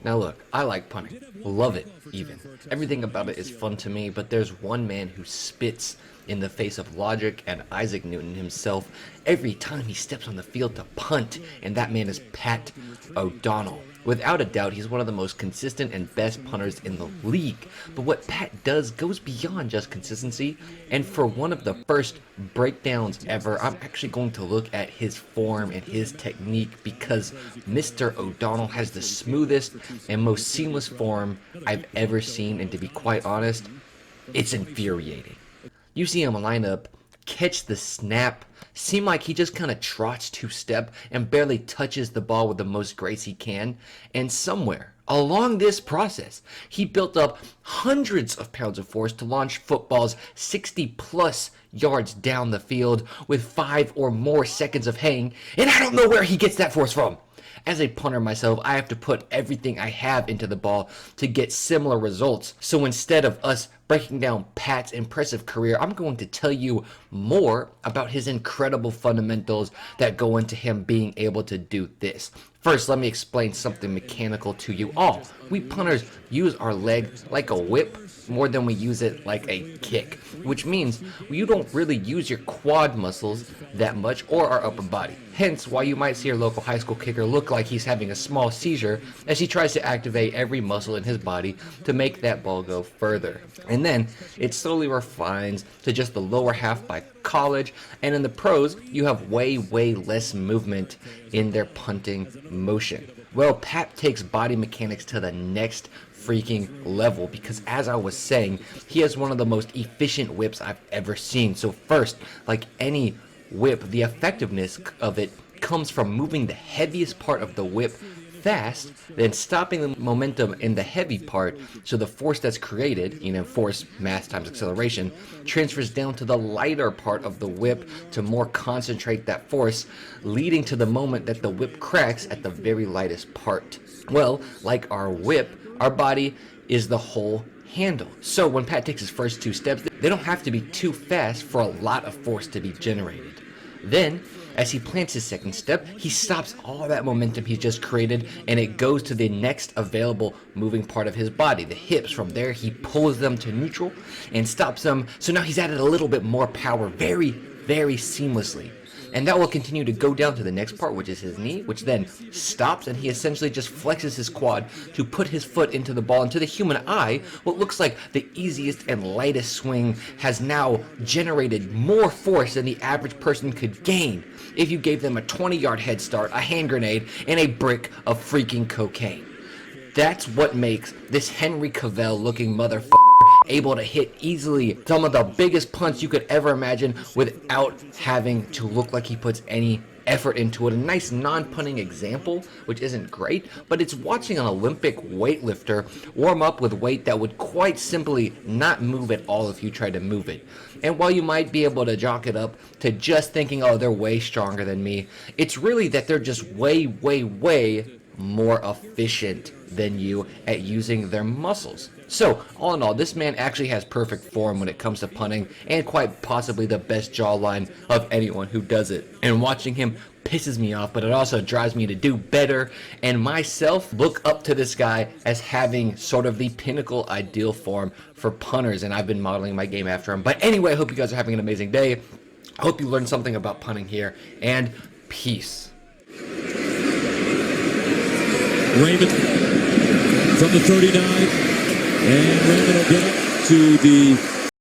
Now look, I like punting. Love it, even. Everything about it is fun to me, but there's one man who spits in the face of logic and Isaac Newton himself every time he steps on the field to punt, and that man is Pat O'Donnell. Without a doubt, he's one of the most consistent and best punters in the league. But what Pat does goes beyond just consistency, and for one of the first breakdowns ever, I'm actually going to look at his form and his technique because Mr. O'Donnell has the smoothest and most seamless form I've ever seen, and to be quite honest, it's infuriating. You see him line up, catch the snap, seem like he just kind of trots two-step and barely touches the ball with the most grace he can, and somewhere along this process, he built up hundreds of pounds of force to launch footballs 60-plus yards down the field with 5 or more seconds of hang, and I don't know where he gets that force from. As a punter myself, I have to put everything I have into the ball to get similar results. So instead of us breaking down Pat's impressive career, I'm going to tell you more about his incredible fundamentals that go into him being able to do this. First, let me explain something mechanical to you all. We punters use our leg like a whip more than we use it like a kick, which means you don't really use your quad muscles that much or our upper body. Hence why you might see your local high school kicker look like he's having a small seizure as he tries to activate every muscle in his body to make that ball go further. And then it slowly refines to just the lower half by college, and in the pros you have way less movement in their punting motion. Well, Pat takes body mechanics to the next freaking level because, as I was saying, he has one of the most efficient whips I've ever seen. So first, like any whip, the effectiveness of it comes from moving the heaviest part of the whip fast, then stopping the momentum in the heavy part so the force that's created, force, mass times acceleration, transfers down to the lighter part of the whip to more concentrate that force, leading to the moment that the whip cracks at the very lightest part. Well, like our whip, our body is the whole handle. So when Pat takes his first 2 steps, they don't have to be too fast for a lot of force to be generated. Then, as he plants his second step, he stops all that momentum he's just created, and it goes to the next available moving part of his body, the hips. From there, he pulls them to neutral and stops them, so now he's added a little bit more power very seamlessly. And that will continue to go down to the next part, which is his knee, which then stops, and he essentially just flexes his quad to put his foot into the ball. And to the human eye, what looks like the easiest and lightest swing has now generated more force than the average person could gain if you gave them a 20-yard head start, a hand grenade, and a brick of freaking cocaine. That's what makes this Henry Cavill-looking motherfucker able to hit easily some of the biggest punts you could ever imagine without having to look like he puts any effort into it. A nice non-punting example, which isn't great, but it's watching an Olympic weightlifter warm up with weight that would quite simply not move at all if you tried to move it. And while you might be able to chalk it up to just thinking, oh, they're way stronger than me, it's really that they're just way more efficient than you at using their muscles. So, all in all, this man actually has perfect form when it comes to punting, and quite possibly the best jawline of anyone who does it. And watching him pisses me off, but it also drives me to do better, and myself look up to this guy as having sort of the pinnacle ideal form for punters, and I've been modeling my game after him. But anyway, I hope you guys are having an amazing day. I hope you learned something about punting here, and peace. Raymond from the 39, and Raymond will get up to the